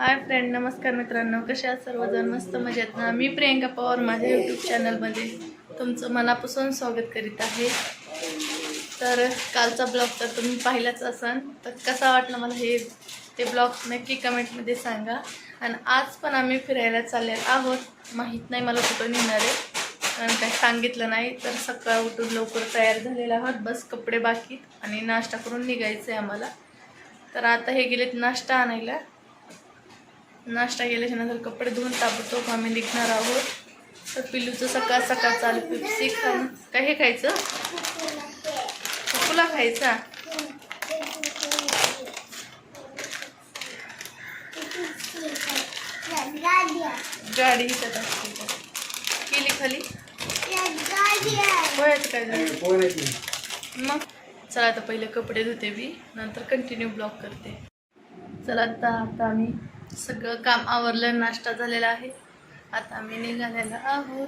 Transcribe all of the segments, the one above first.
Hi friend, नमस्कार मित्रांनो. कसे आहात सर्वजण? मस्त मजेत ना? मी प्रियंका पवार माझ्या यूट्यूब चॅनलमध्ये तुमचं मनापासून स्वागत करीत आहे. तर कालचा ब्लॉग तर तुम्ही पाहिलाच असाल. तर कसा वाटला मला ते ब्लॉग नक्की कमेंटमध्ये सांगा. आणि आज पण आम्ही फिरायला चालले आहोत. माहीत नाही मला कुठं नेणार आहे, कारण काही सांगितलं नाही. तर सकाळ उठून लवकर तयार झालेला आहोत. बस कपडे बाकी आणि नाश्ता करून निघायचं आहे आम्हाला. तर आता हे गेलेत नाश्ता आणायला. नाश्ता केल्याच्या नंतर कपडे धुवून ताबडतोब आम्ही निघणार आहोत. तर पिल्लूचं सकाळ सकाळ चालू पिप्सी खाऊन काय हे खायचं, तुला खायचा. गाडी इथं केली खाली पोह्याचं काय झालं मग. चला आता पहिले कपडे धुते मी, नंतर कंटिन्यू ब्लॉग करते. चला आता आम्ही सगळं काम आवरलं, नाश्ता झालेला आहे. आता आम्ही निघालेला आहोत.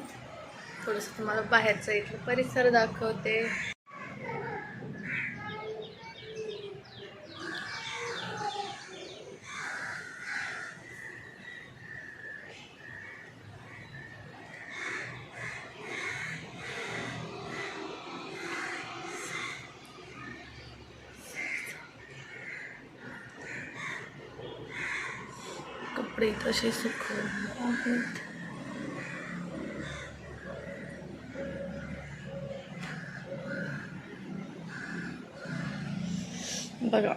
थोडंसं तुम्हाला बाहेरचं इथलं परिसर दाखवते. कपडे तसे सुकवले आहेत. बघा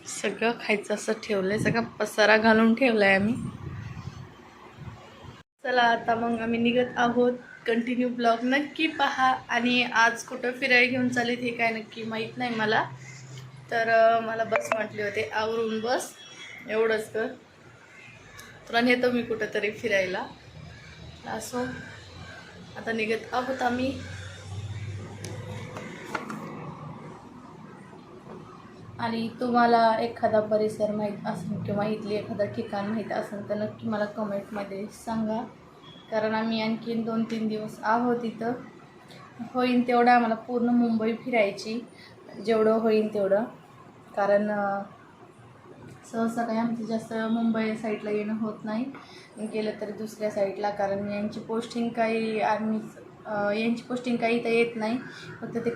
सगळं खायचं असं ठेवलंय, सगळं पसारा घालून ठेवलाय आम्ही. चला आता मग आम्ही निघत आहोत. कंटिन्यू ब्लॉग नक्की पहा. आणि आज कुठं फिरायला घेऊन चालेल हे काय नक्की माहीत नाही मला. तर मला बस म्हटली होते आवरून बस एवढंच कर, तुला नेतो मी कुठंतरी फिरायला. असो आता निघत आहोत आम्ही. आणि तुम्हाला एखादा परिसर माहीत असेल किंवा इथली एखादं ठिकाण माहीत असेल तर नक्की मला कमेंटमध्ये सांगा. कारण आम्ही आणखीन 2-3 दिवस आहोत इथं. होईन तेवढं आम्हाला पूर्ण मुंबई फिरायची, जेवढं होईन तेवढं. कारण सहसा काही आमचं जास्त मुंबई साईडला येणं होत नाही, गेलं तरी दुसऱ्या साईडला. कारण यांची पोस्टिंग काही यांची पोस्टिंग काही इथं येत नाही. फक्त ते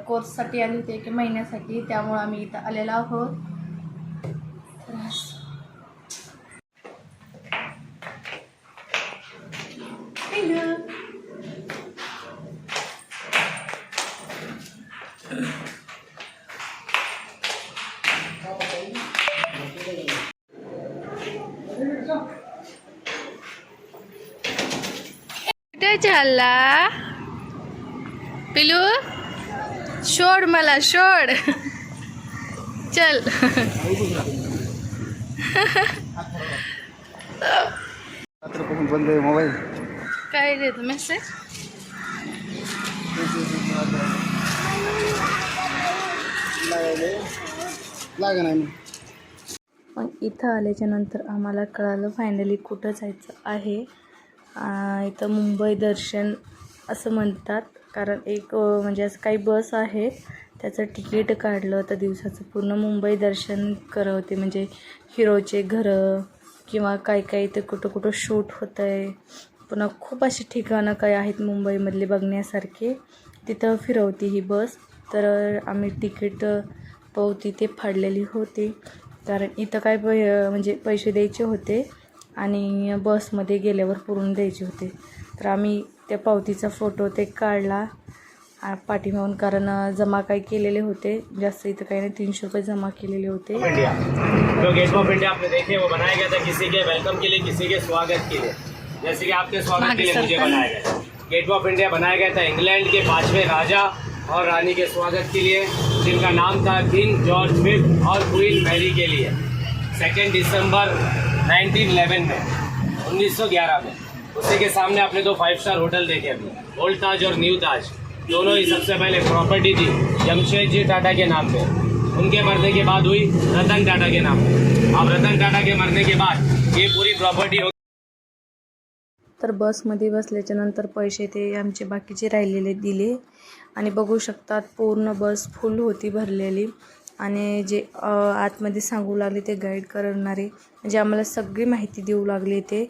कोर्ससाठी आली होते 1 महिन्यासाठी, त्यामुळं आम्ही इथं आलेलो आहोत. कुठे चालला पिलू? सोड मला, सोड. चल. बंद आहे मोबाईल. काय रे तू मेसेज? लागा नाही. मग इथं आल्याच्या नंतर आम्हाला कळालं फायनली कुठं जायचं आहे. इथं मुंबई दर्शन असं म्हणतात. कारण एक म्हणजे असं काही बस आहे, त्याचं तिकीट काढलं तर दिवसाचं पूर्ण मुंबई दर्शन करवते. म्हणजे हिरोचे घरं किंवा काही ते कुठं शूट होतं आहे. पुन्हा खूप अशी ठिकाणं काही आहेत मुंबईमधले बघण्यासारखे, तिथं फिरवते ही बस. तर आम्ही तिकीट पावती ते फाडलेली होती. कारण इथं काय म्हणजे पैसे द्यायचे होते आणि बसमध्ये गेल्यावर पुरून द्यायचे होते. तर आम्ही त्या पावतीचा फोटो ते काढला पाठीमागून. कारण जमा काही केलेले होते जास्त, इथं काही नाही, 300 रुपये जमा केलेले होते. जो गेट ऑफ इंडिया आपने देखे वो बनाया गया था किसी के वेलकम के लिए, किसी के स्वागत के लिए. जैसे कि आपके स्वागत के लिए मुझे बनाया गया. गेट ऑफ इंडिया बनाया गया था इंग्लैंड के 5वें राजा और रानी के स्वागत के लिए, जिनका नाम था किंग जॉर्ज V और क्वीन मैरी के लिए. 2 दिसंबर 1911 में, 1911 में. उसी के सामने आपने 2 5 स्टार होटल देखे अभी, ओल्ड ताज और न्यू ताज. दोनों ही सबसे पहले प्रॉपर्टी थी जमशेदजी टाटा के नाम पे. उनके मरने के बाद हुई रतन टाटा के नाम पे. अब रतन टाटा के मरने के बाद ये पूरी प्रॉपर्टी हो. तर बसमध्ये बसल्याच्या नंतर पैसे ते आमचे बाकीचे राहिलेले दिले. आणि बघू शकतात पूर्ण बस फुल होती भरलेली. आणि जे आतमध्ये सांगू लागले ते गाईड करणारे, म्हणजे आम्हाला सगळी माहिती देऊ लागले. ते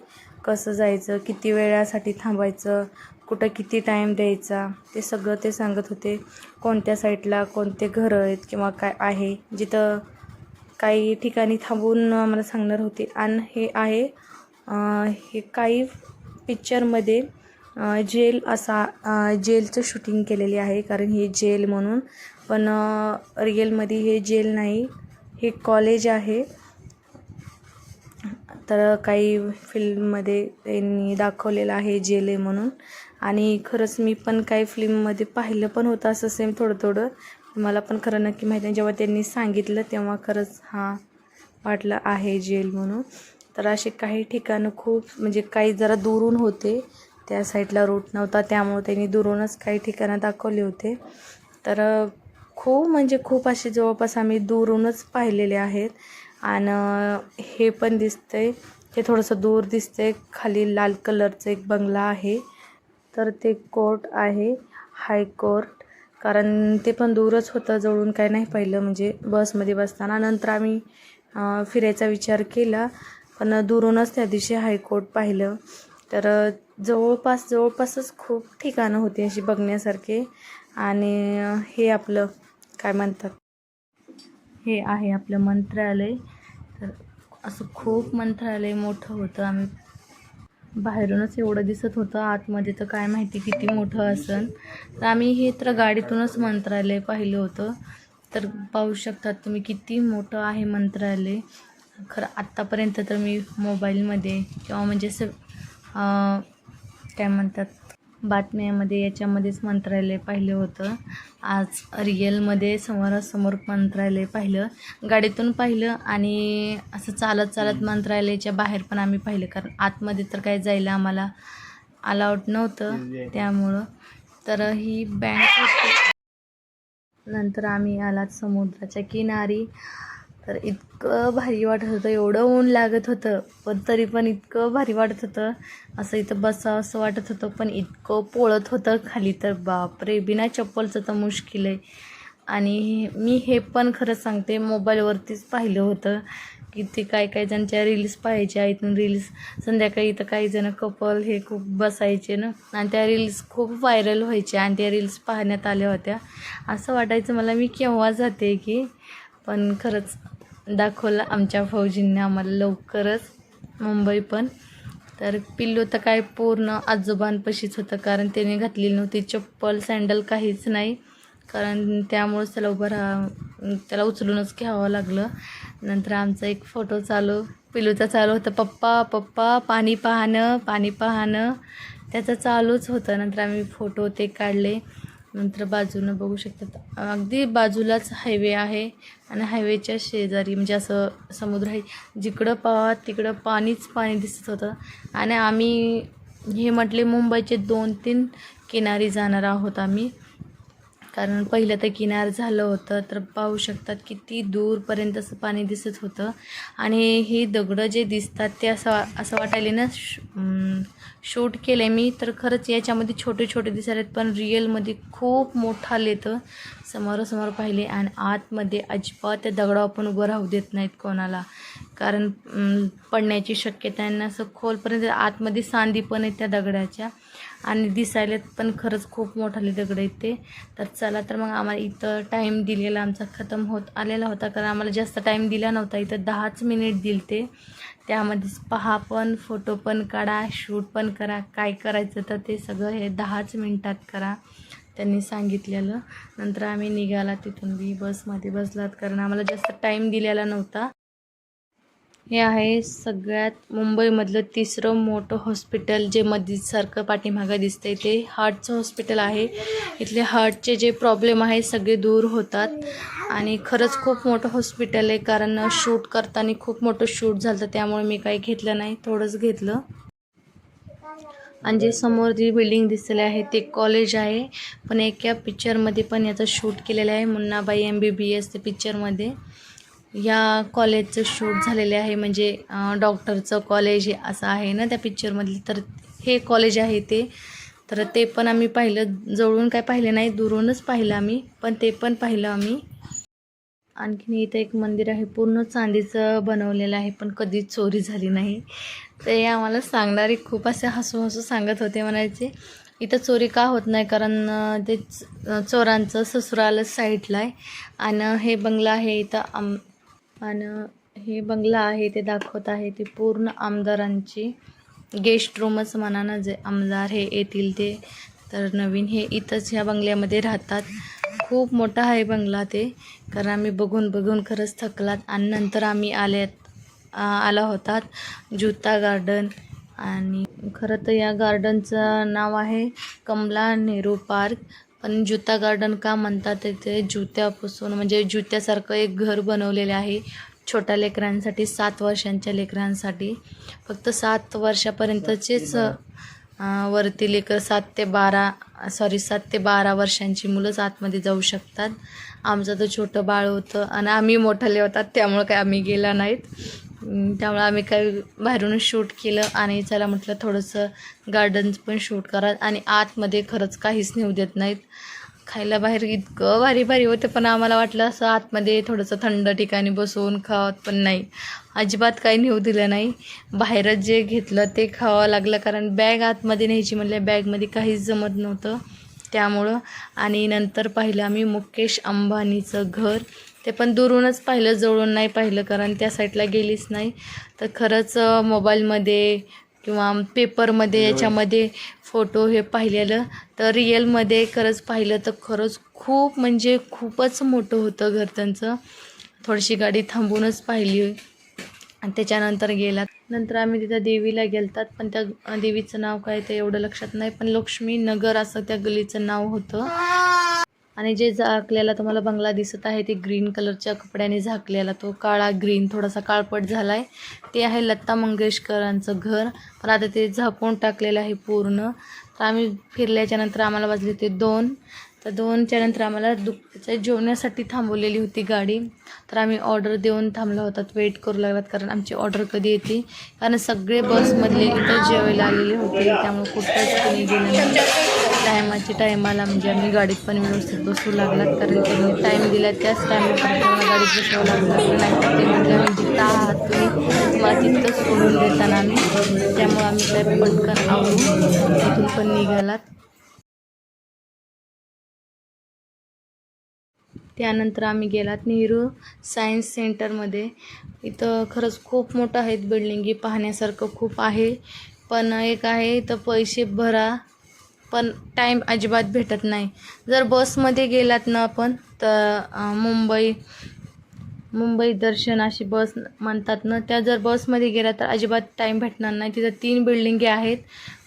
कसं जायचं, किती वेळासाठी थांबायचं, कुठं किती टाईम द्यायचा, ते सगळं ते सांगत होते. कोणत्या साईडला कोणते घरं आहेत किंवा काय आहे, जिथं काही ठिकाणी थांबून आम्हाला सांगणार होते. आणि हे आहे हे काही पिक्चरमध्ये जेल असा जेलचं शूटिंग केलेली आहे, कारण हे जेल म्हणून. पण रिअलमध्ये हे जेल नाही, हे कॉलेज आहे. तर काही फिल्ममध्ये त्यांनी दाखवलेलं आहे जेल आहे म्हणून. आणि खरंच मी पण काही फिल्ममध्ये पाहिलं पण होतं असं सेम थोडं थोडं. मला पण खरं नक्की माहिती नाही. जेव्हा त्यांनी सांगितलं तेव्हा खरंच वाटलं आहे जेल म्हणून. तर असे काही ठिकाणं खूप म्हणजे काही जरा दुरून होते, त्या साईडला रूट नव्हता, त्यामुळे त्यांनी दुरूनच काही ठिकाणं दाखवले होते. तर खूप म्हणजे खूप असे जवळपास आम्ही दुरूनच पाहिलेले आहेत. आणि हे पण दिसतंय, ते थोडंसं दूर दिसतंय. खाली लाल कलरचं एक बंगला आहे, तर ते कोर्ट आहे, हायकोर्ट. कारण ते पण दूरच होतं, जवळून काय नाही पाहिलं म्हणजे बसमध्ये बसताना. नंतर आम्ही फिरायचा विचार केला, पण दुरूनच त्या दिवशी हायकोर्ट पाहिलं. तर जवळपासच खूप ठिकाणं होती अशी बघण्यासारखे. आणि हे आपलं काय म्हणतात, हे आहे आपलं मंत्रालय. तर असं खूप मंत्रालय मोठं होतं. आम्ही बाहेरूनच एवढं दिसत होतं, आतमध्ये तर काय माहिती किती मोठं असेल. तर आम्ही हे तर गाडीतूनच मंत्रालय पाहिलं होतं. तर पाहू शकतात तुम्ही किती मोठं आहे मंत्रालय. खरं आत्तापर्यंत तर मी मोबाईलमध्ये किंवा म्हणजे असं काय म्हणतात बातम्यामध्ये याच्यामध्येच मंत्रालय पाहिलं होतं. आज रिअलमध्ये समोरासमोर मंत्रालय पाहिलं, गाडीतून पाहिलं. आणि असं चालत मंत्रालयाच्या बाहेर पण आम्ही पाहिलं, कारण आतमध्ये तर काय जायला आम्हाला अलाउड नव्हतं त्यामुळं. तर ही बँक होती. नंतर आम्ही आलात समुद्राच्या किनारी. तर इतकं भारी वाटत होतं, एवढं ऊन लागत होतं, पण तरी पण इतकं भारी वाटत होतं. असं इथं बसावं असं वाटत होतं, पण इतकं पोळत होतं खाली, तर बापरे, बिना चप्पलचं तर मुश्किल आहे. आणि मी हे पण खरं सांगते, मोबाईलवरतीच पाहिलं होतं की ते काय जणांच्या रील्स पाहायच्या. इथून रील्स संध्याकाळी इथं काही जण कपल हे खूप बसायचे ना, आणि त्या रील्स खूप व्हायरल व्हायच्या आणि त्या रील्स पाहण्यात आल्या होत्या. असं वाटायचं मला मी केव्हा जाते की. पण खरंच दाखवलं आमच्या फौजींनी आम्हाला लवकरच मुंबई पण. तर पिल्लू तर काय पूर्ण आजोबांपाशीच होतं, कारण त्याने घातलेली नव्हती चप्पल सँडल काहीच नाही, कारण त्यामुळेच त्याला उचलूनच घ्यावं लागलं. नंतर आमचा एक फोटो पिल्लूचा चालू होता, पप्पा पप्पा पाणी पाहणं त्याचं चालूच होतं. नंतर आम्ही फोटो ते काढले. नंतर बाजूनं बघू शकतात, अगदी बाजूलाच हायवे आहे आणि हायवेच्या शेजारी म्हणजे असं समुद्र आहे. जिकडं पाहा तिकडं पाणीच पाणी दिसत होतं. आणि आम्ही हे म्हटले मुंबईचे 2-3 किनारी जाणार आहोत आम्ही, कारण पहिलं तर किनार झालं होतं. तर पाहू शकतात किती दूरपर्यंत असं पाणी दिसत होतं. आणि ही दगडं जे दिसतात ते असं वाटायले ना शूट केलं मी, तर खरंच याच्यामध्ये छोटे छोटे दिसत आहेत, पण रिअलमध्ये खूप मोठा लेतं समोरासमोर पाहिले. आणि आतमध्ये अजिबात त्या दगडावर पण उभं राहू देत नाहीत कोणाला, कारण पडण्याची शक्यता आहे. असं खोलपर्यंत आतमध्ये सांदी पण आहेत त्या दगडाच्या, आणि दिसायला पण खरंच खूप मोठाले दगड आहेत ते. तर चला, तर मग आम्हाला इथं टाईम दिलेला आमचा खतम होत आलेला होता, कारण आम्हाला जास्त टाईम दिला नव्हता. इथं 10च मिनिट दिले ते, त्यामध्येच पहा पण, फोटो पण काढा, शूट पण करा, काय करायचं तर ते सगळं हे 10च मिनिटात करा त्यांनी सांगितलेलं. नंतर आम्ही निघाला तिथून बसमध्ये बसलात, कारण आम्हाला जास्त टाईम दिलेला नव्हता. हे आहे सगळ्यात मुंबईमधलं 3रं मोठं हॉस्पिटल, जे मस्जिदसारखं पाठीमागं दिसतंय ते हार्टचं हॉस्पिटल आहे. इथले हार्टचे जे प्रॉब्लेम आहे सगळे दूर होतात. आणि खरंच खूप मोठं हॉस्पिटल आहे, कारण शूट करताना खूप मोठं शूट झालं, त्यामुळे मी काही घेतलं नाही, थोडंच घेतलं. आणि जे समोर जी बिल्डिंग दिसलेली आहे ते कॉलेज आहे, पण एका पिक्चरमध्ये पण याचं शूट केलेलं आहे, मुन्नाबाई MBBS ते पिक्चरमध्ये या कॉलेजचं शूट झालेले आहे. म्हणजे डॉक्टरचं कॉलेज हे असं आहे ना त्या पिक्चरमधली, तर हे कॉलेज आहे ते. तर ते पण आम्ही पाहिलं, जवळून काय पाहिलं नाही, दुरूनच पाहिलं आम्ही, पण ते पण पाहिलं आम्ही. आणखीन इथं एक मंदिर आहे, पूर्ण चांदीचं बनवलेलं आहे, पण कधीच चोरी झाली नाही. ते आम्हाला सांगणारी खूप असे हसू हसू सांगत होते, म्हणायचे इथं चोरी का होत नाही, कारण ते चोरांचं ससुराल साईडला आहे. आणि हे बंगला आहे इथं आणि हे बंगला आहे ते दाखवत आहे, ते पूर्ण आमदारांची गेस्ट रूमच म्हणा ना, जे आमदार हे येतील ते. तर नवीन हे इथंच ह्या बंगल्यामध्ये राहतात. खूप मोठा आहे बंगला ते, कारण आम्ही बघून बघून खरंच थकलात. आणि नंतर आम्ही आला होतात जुता गार्डन. आणि खरं तर या गार्डनचं नाव आहे कमला नेहरू पार्क. पण जुता गार्डन का म्हणतात, ते जुत्यापासून म्हणजे जुत्यासारखं एक घर बनवलेले आहे छोट्या लेकरांसाठी, 7 वर्षांच्या लेकरांसाठी. फक्त 7 वर्षापर्यंतचेच वरती लेकर 7 ते 12 वर्षांची मुलंच आतमध्ये जाऊ शकतात. आमचं तर छोटं बाळ होतं आणि आम्ही मोठाले होतात, त्यामुळं काय आम्ही गेला नाहीत. त्यामुळे आम्ही काही बाहेरूनच शूट केलं आणि चला म्हटलं थोडंसं गार्डन पण शूट करा. आणि आतमध्ये खरंच काहीच नेऊ देत नाहीत. खायला बाहेर इतकं भारी भारी होते, पण आम्हाला वाटलं असं आतमध्ये थोडंसं थंड ठिकाणी बसून खावत, पण नाही, अजिबात काही नेऊ दिलं नाही. बाहेरच जे घेतलं ते खावं लागलं, कारण बॅग आतमध्ये न्यायची म्हणलं बॅगमध्ये काहीच जमत नव्हतं त्यामुळं. आणि नंतर पाहिलं आम्ही मुकेश अंबानीचं घर, ते पण दुरूनच पाहिलं, जवळून नाही पाहिलं, कारण त्या साईडला गेलीच नाही. तर खरंच मोबाईलमध्ये किंवा पेपरमध्ये याच्यामध्ये फोटो हे पाहिलेलं, तर रिअलमध्ये खरंच पाहिलं तर खरंच खूप म्हणजे खूपच मोठं होतं घर त्यांचं. थोडीशी गाडी थांबूनच पाहिली आणि त्याच्यानंतर गेलात. नंतर आम्ही तिथं देवीला गेलतात, पण त्या देवीचं नाव काय ते एवढं लक्षात नाही, पण लक्ष्मी नगर असं त्या गलीचं नाव होतं. आणि जे झाकलेला तुम्हाला बंगला दिसत आहे ते ग्रीन कलरच्या कपड्याने झाकलेला, तो काळा ग्रीन थोडासा काळपट झाला आहे, ते आहे लता मंगेशकरांचं घर. पण आता ते झाकून टाकलेलं आहे पूर्ण. तर आम्ही फिरल्याच्या नंतर आम्हाला वाजले ते 2. तर 2च्या नंतर आम्हाला जेवण्यासाठी थांबवलेली होती गाडी. तर आम्ही ऑर्डर देऊन थांबला होतात, वेट करू लागलात, कारण आमची ऑर्डर कधी येते, कारण सगळे बसमधले इथं जेवायला आलेले होते, त्यामुळे कुठंच कोणी गेलं नाही. टायमाला म्हणजे आम्ही गाडीत पण व्यवस्थित बसू लागलात, कारण त्यांनी टाईम दिला त्याच टायमापर्यंत गाडीत बसावं लागलं नाही. तर ते म्हटलं आम्ही जिथं आहात तुम्ही मला तिथं सोडून देताना आम्ही, त्यामुळे आम्ही काय पटकन आवडून तिथून पण निघालात. त्यानंतर आम्ही गेलात नेहरू सायन्स सेंटरमध्ये. इथं खरंच खूप मोठं आहेत बिल्डिंगी, पाहण्यासारखं खूप आहे. पण एक आहे तर पैसे भरा, पण टाईम अजिबात भेटत नाही. जर बसमध्ये गेलात ना आपण, तर मुंबई दर्शन अशी बस म्हणतात ना, त्या जर बसमध्ये गेला तर अजिबात टाईम भेटणार नाही. तिथं 3 बिल्डिंगे आहेत,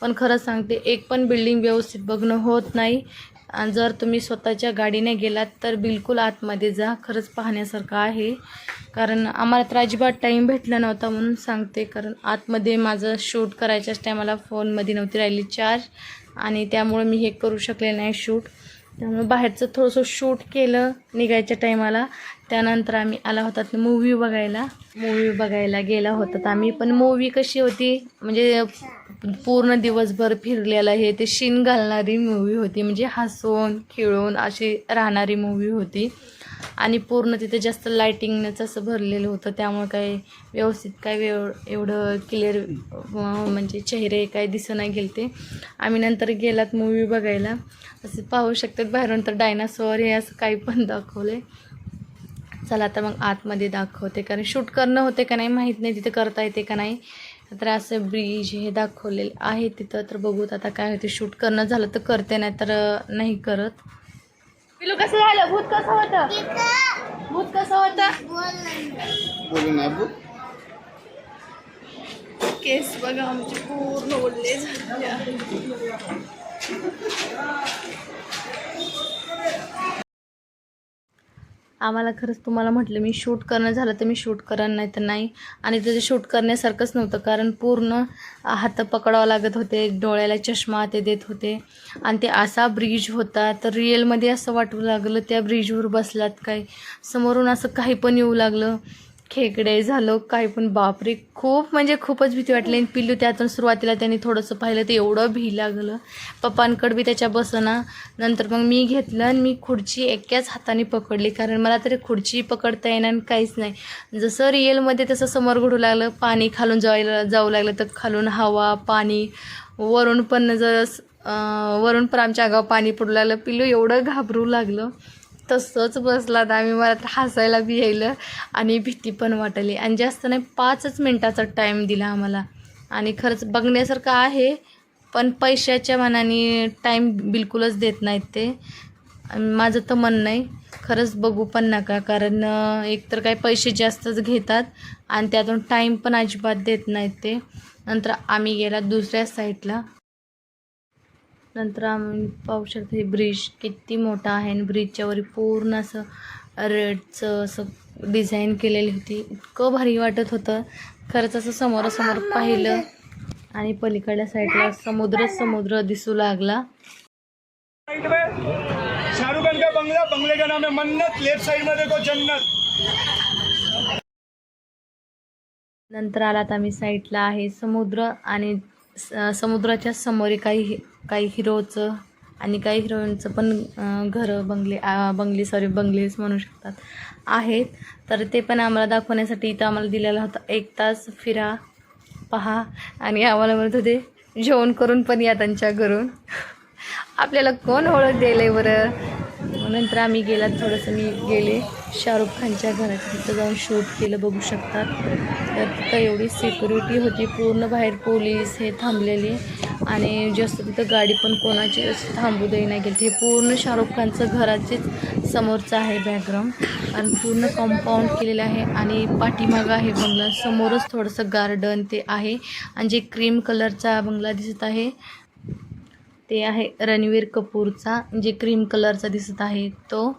पण खरं सांगते एक पण बिल्डिंग व्यवस्थित बघणं होत नाही. आणि जर तुम्ही स्वतःच्या गाडीने गेलात तर बिलकुल आतमध्ये जा, खरंच पाहण्यासारखं आहे. कारण आम्हाला तर अजिबात टाईम भेटला नव्हता म्हणून सांगते, कारण आतमध्ये माझं शूट करायच्याच टायमाला फोनमध्ये नव्हती राहिली चार्ज, आणि त्यामुळं मी हे करू शकले नाही शूट. त्यामुळे बाहेरचं थोडंसं शूट केलं निघायच्या टायमाला. त्यानंतर आम्ही आला होतात मूव्ही बघायला गेला होतात आम्ही. पण मूव्ही कशी होती म्हणजे पूर्ण दिवसभर फिरलेला हे ते शीन घालणारी मूव्ही होती, म्हणजे हसून खेळून अशी राहणारी मूव्ही होती. आणि पूर्ण तिथे जास्त लायटिंगनंच असं भरलेलं होतं, त्यामुळे काही व्यवस्थित काय एवढं क्लिअर म्हणजे चेहरे काय दिसं नाही गेले ते. आम्ही नंतर गेलात मूव्ही बघायला, असं पाहू शकतात बाहेरून तर डायनासोर हे असं काही पण दाखवले. चला तर मग आतमध्ये दाखवते, कारण शूट करणं होते का नाही माहीत नाही, तिथे करता येते का नाही. तर असं ब्रिज हे दाखवलेले आहे तिथं, तर बघूत आता काय होते. शूट करणं झालं तर करते, नाही तर नाही करत. पिलू कसं झालं, भूत कसं होतं, भूत कसं होतं बोलू ना अबू. केस बघा आमचे पूर्ण ओढले झाले आहे. आम्हाला खरंच तुम्हाला म्हटलं मी शूट करणं झालं तर मी शूट करण, नाही तर नाही. आणि त्याचं शूट करण्यासारखंच नव्हतं, कारण पूर्ण हात पकडावं लागत होते, डोळ्याला चष्मा ते देत होते. आणि ते असा ब्रिज होता, तर रिअलमध्ये असं वाटू लागलं त्या ब्रिजवर बसलात काय, समोरून असं काही पण येऊ लागलं. खेकडे झालं काही पण, बापरे खूप म्हणजे खूपच भीती वाटली. आणि पिल्लू त्यातून सुरुवातीला त्यांनी थोडंसं पाहिलं तर एवढं भी लागलं. पप्पांकडे बी त्याच्या बसना. नंतर मग मी घेतलं आणि मी खुर्ची एकाच हाताने पकडली, कारण मला तरी खुर्ची पकडता येणार आणि काहीच नाही. जसं रिअलमध्ये तसं समोर घडू लागलं, पाणी खालून जाऊ लागलं, तर खालून हवा पाणी, वरून पण वरून पण आमच्या अंगावर पाणी पडू लागलं. पिल्लू एवढं घाबरू लागलं. तसंच बसला तर आम्ही, मला तर हसायला बी यायलं आणि भीती पण वाटली. आणि जास्त नाही 5 मिनटाचा टाईम दिला आम्हाला. आणि खरंच बघण्यासारखं आहे, पण पैशाच्या मनाने टाईम बिलकुलच देत नाहीत ते. माझं तर मन नाही, खरंच बघू पण नका, कारण एकतर काय पैसे जास्तच घेतात आणि त्यातून टाईम पण अजिबात देत नाहीत ते. नंतर आम्ही गेला दुसऱ्या साईडला. नंतर आम्ही पाहू शकतो हे ब्रिज किती मोठा आहे आणि ब्रिजच्या वर पूर्ण असं रेडचं असं डिझाईन केलेली होती. इतकं भारी वाटत होतं खरंच. असं समोरासमोर पाहिलं आणि पलीकडल्या साईडला समुद्र दिसू लागला. शाहरुख खान का बंगला, बंगले का नाम है मन्नत, लेफ्ट साइड में देखो जन्नत. नंतर आलात आम्ही साईडला आहे समुद्र आणि समुद्राच्या समोर काही हिरोचं आणि काही हिरोईनचं पण घरं बंगलेच म्हणू शकतात आहेत. तर ते पण आम्हाला दाखवण्यासाठी इथं आम्हाला दिलेला होता 1 तास फिरा पहा. आणि आम्हाला म्हणत होते जेवण करून पण या त्यांच्या घरून. आपल्याला कोण ओळख द्यायला बरं. नंतर आम्ही थोडंसं मी गेले शाहरुख खानच्या घरात, तिथं जाऊन शूट केलं बघू शकतात. तर तिथं एवढी सिक्युरिटी होती, पूर्ण बाहेर पोलीस हे थांबलेले आणि जास्त तिथं गाडी पण कोणाची थांबू दे नाही गेली. हे पूर्ण शाहरुख खानचं घराचेच समोरचं आहे बॅकग्राऊंड आणि पूर्ण कंपाऊंड केलेलं आहे. आणि पाठीमागं आहे बंगला, समोरच थोडंसं गार्डन ते आहे. आणि जे क्रीम कलरचा बंगला दिसत आहे ते आहे रणवीर कपूरचा, जे क्रीम कलरचा दिसत आहे तो.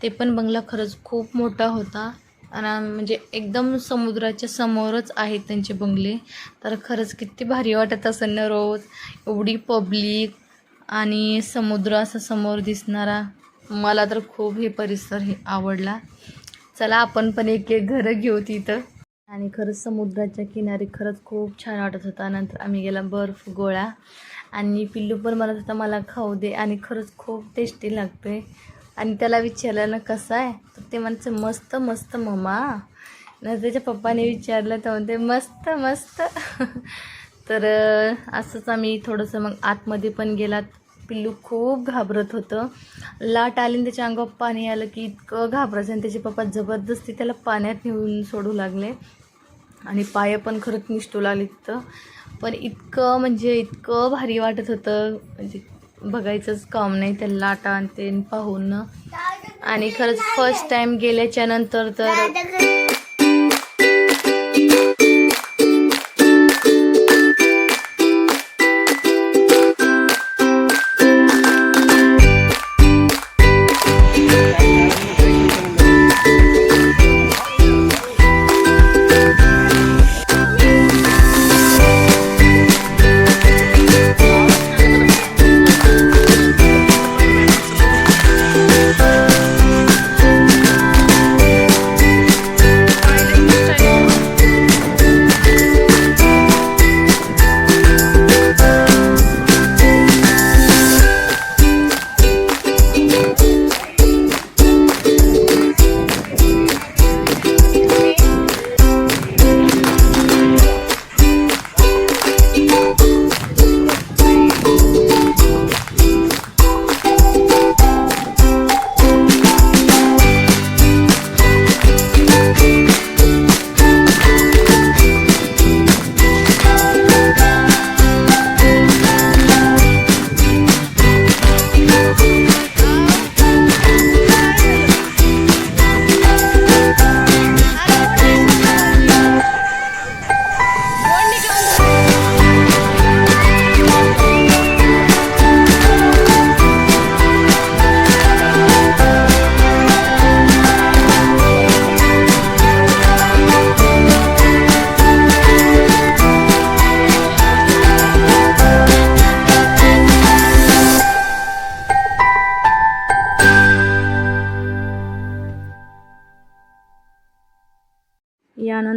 ते पण बंगला खरंच खूप मोठा होता आणि म्हणजे एकदम समुद्राच्या समोरच आहेत त्यांचे बंगले. तर खरंच किती भारी वाटत असेल ना रोज, एवढी पब्लिक आणि समुद्र असं समोर दिसणारा. मला तर खूप हे परिसर हे आवडला. चला आपण पण एक घरं घेऊ तिथं. आणि खरंच समुद्राच्या किनारी खरंच खूप छान वाटत होता. नंतर आम्ही गेला बर्फ गोळा आणि पिल्लू पण म्हणत होता मला खाऊ दे आणि खरंच खूप टेस्टी लागते. आणि त्याला विचारलं ना कसं आहे, तर ते म्हणते मस्त मस्त मम्मा. नंतर त्याच्या पप्पाने विचारलं तर म्हणते मस्त मस्त. तर असंच आम्ही थोडंसं मग आतमध्ये पण गेलात. पिल्लू खूप घाबरत होतं, लाट आली त्याच्या अंगावर पाणी आलं की इतकं घाबरायचं. आणि त्याचे पप्पा जबरदस्ती त्याला पाण्यात नेऊन सोडू लागले आणि पाय पण खरंच निसटू लागले तिथं. पण इतकं भारी वाटत होतं, म्हणजे बघायचंच काम नाही त्या लाटा आणि ते पाहून. आणि खरंच फर्स्ट टाईम गेल्याच्या नंतर तर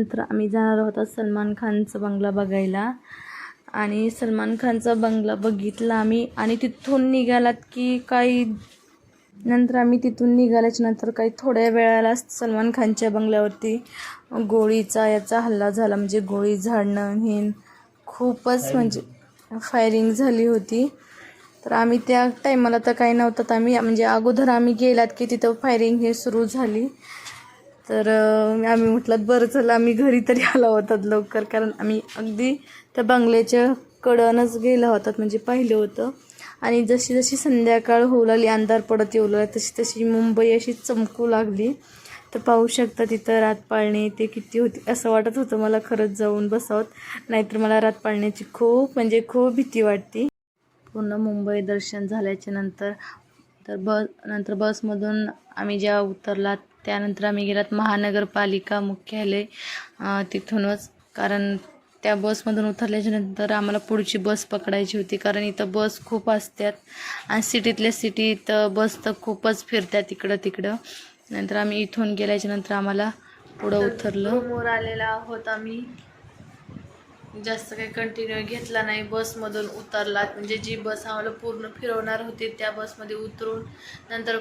नंतर आम्ही जाणार आहोत सलमान खानचा बंगला बघायला. आणि सलमान खानचा बंगला बघितला आम्ही आणि तिथून निघालात की काही नंतर आम्ही तिथून निघाल्याच्या नंतर काही थोड्या वेळाला सलमान खानच्या बंगल्यावरती गोळीचा याचा हल्ला झाला. म्हणजे गोळी झाडणं हे खूपच म्हणजे फायरिंग झाली होती. तर आम्ही त्या टायमाला तर काही नव्हतं, तर आम्ही म्हणजे अगोदर आम्ही गेलात की तिथं फायरिंग हे सुरू झाली. तर आम्ही म्हटलं बरं चला आम्ही घरी तरी आला होतात लवकर, कारण आम्ही अगदी त्या बंगल्याच्या कडनच गेला होतात म्हणजे पाहिलं होतं. आणि जशी जशी संध्याकाळ होऊ लागली, अंधार पडत येऊ लागला, तशी तशी मुंबई अशी चमकू लागली. तर पाहू शकता तिथं रातपाळणी ते किती होती. असं वाटत होतं मला खरंच जाऊन बसावं, नाहीतर मला रातपाळण्याची खूप म्हणजे खूप भीती वाटते. पूर्ण मुंबई दर्शन झाल्याच्या नंतर बसमधून आम्ही जेव्हा उतरलात त्यानंतर आम्ही गेलात महानगरपालिका मुख्यालय तिथूनच, कारण त्या बसमधून उतरल्याच्या नंतर आम्हाला पुढची बस पकडायची होती, कारण इथं बस खूप असतात आणि सिटीतल्या सिटीत बस तर खूपच फिरतात इकडं तिकडं. नंतर आम्ही इथून गेल्याच्या नंतर आम्हाला पुढं उतरलं. रूमवर आलेला आहोत आम्ही. जास्त काही कंटिन्यू घेतला नाही, बसमधून उतरलात म्हणजे जी बस आम्हाला पूर्ण फिरवणार होती त्या बसमध्ये उतरून नंतर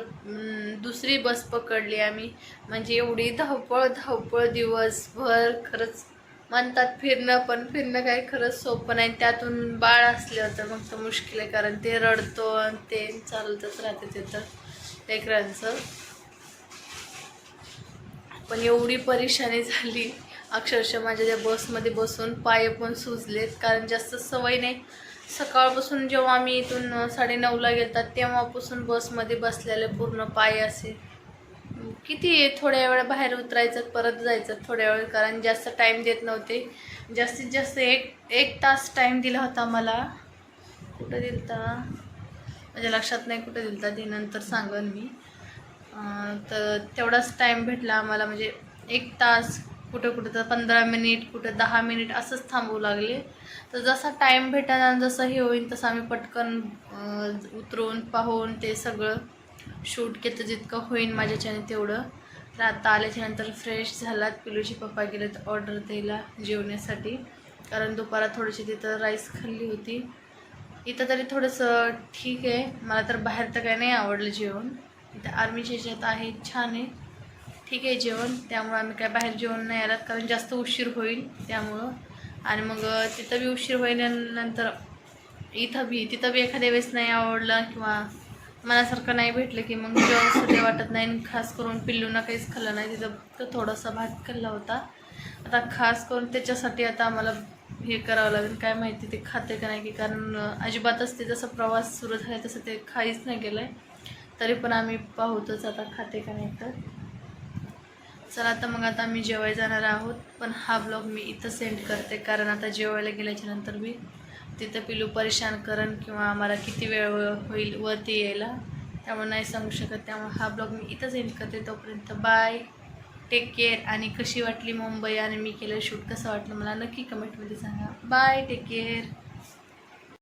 दुसरी बस पकडली आम्ही. म्हणजे एवढी धावपळ दिवसभर. खरंच म्हणतात फिरणं, पण फिरणं काही खरंच सोपं नाही. त्यातून बाळ असलं तर मग तर मुश्किल आहे, कारण ते रडतो आणि ते चालतच राहते तिथं लेकरांचं. पण एवढी परेशानी झाली अक्षरशः माझ्या त्या बसमध्ये बसून पाय पण सुजलेत, कारण जास्त सवय नाही. सकाळपासून जेव्हा आम्ही इथून 9:30ला गेलतात तेव्हापासून बसमध्ये बसलेले पूर्ण पाय असे. किती थोड्या वेळ बाहेर उतरायचं परत जायचं थोड्या वेळ, कारण जास्त टाईम देत नव्हते. जास्तीत जास्त एक तास टाईम दिला होता मला. कुठं दिलता माझ्या लक्षात नाही, कुठं दिलता ते नंतर सांगन मी. तर तेवढाच टाईम भेटला आम्हाला, म्हणजे 1 तास, कुठं तर 15 मिनिट, कुठं 10 मिनिट असंच थांबवू लागले. तर जसा टाईम भेटायला जसं हे होईल तसं आम्ही पटकन उतरून पाहून ते सगळं शूट केलं जितकं होईल माझ्याच्याने तेवढं. तर आता आल्याच्या नंतर फ्रेश झालात. पिलूची पप्पा गेलेत ऑर्डर द्यायला जेवण्यासाठी, कारण दुपारा थोडीशी तिथं राईस खाल्ली होती. इथं तरी थोडंसं ठीक आहे, मला तर बाहेर तर काही नाही आवडलं जेवण. इथं आर्मीच्या ह्याच्यात आहे, छान आहे, ठीक आहे जेवण. त्यामुळं आम्ही काय बाहेर जेवण नाही आलात, कारण जास्त उशीर होईल त्यामुळं. आणि मग तिथं बी उशीर होईल्यानंतर तिथं बी एखाद्या वेळेस नाही आवडलं किंवा मनासारखं नाही भेटलं की मग जेवण सध्या वाटत नाही. खास करून पिल्लूंना काहीच खाल्लं नाही, तिथं फक्त थोडासा भात खाल्ला होता. आता खास करून त्याच्यासाठी आता आम्हाला हे करावं लागेल, काय माहिती ते खाते का नाही की, कारण अजिबातच ते जसं प्रवास सुरू झाला तसं ते काहीच नाही गेलं आहे. तरी पण आम्ही पाहूतच आता खाते का नाही. तर चला आता मग आता आम्ही जेवायला जाणार आहोत. पण हा ब्लॉग मी इथं सेंड करते, कारण आता जेवायला गेल्याच्या नंतर मी तिथं पिलू परेशान करण किंवा आम्हाला किती वेळ होईल वरती यायला, त्यामुळे नाही सांगू शकत. त्यामुळे हा ब्लॉग मी इथं सेंड करते. तोपर्यंत बाय, टेक केअर. आणि कशी वाटली मुंबई आणि मी केलं शूट कसं वाटलं मला नक्की कमेंटमध्ये सांगा. Bye, take care.